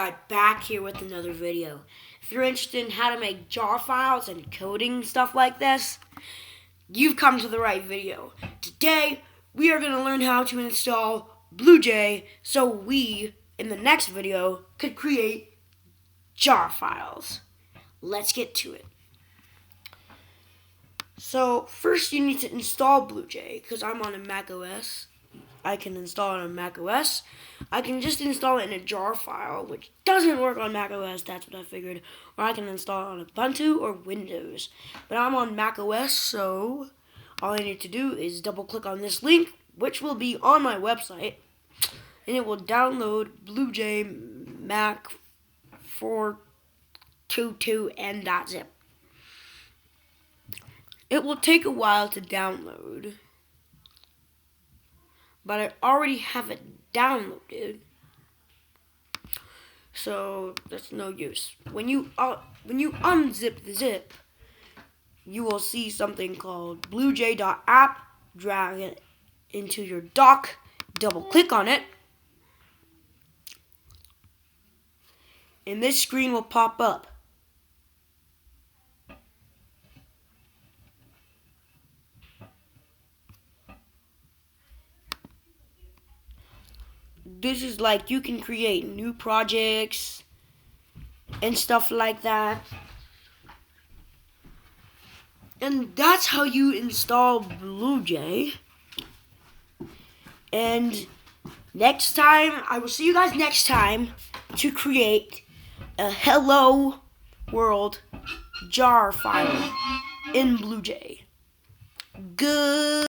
Alright, back here with another video. If you're interested in how to make jar files and coding stuff like this, you've come to the right video. Today, we are going to learn how to install BlueJ so we, in the next video, could create jar files. Let's get to it. So, first you need to install BlueJ, because I'm on a Mac OS. I can install it on Mac OS. I can just install it in a jar file, which doesn't work on Mac OS, that's what I figured. Or I can install it on Ubuntu or Windows. But I'm on Mac OS, so all I need to do is double click on this link, which will be on my website, and it will download BlueJ Mac 422 n.zip. It will take a while to download, but I already have it downloaded, so that's no use. When you unzip the zip, you will see something called bluej.app. Drag it into your dock, double click on it, and this screen will pop up. This is like you can create new projects and stuff like that. And that's how you install BlueJ. And next time, I will see you guys next time to create a Hello World jar file in BlueJ. Good.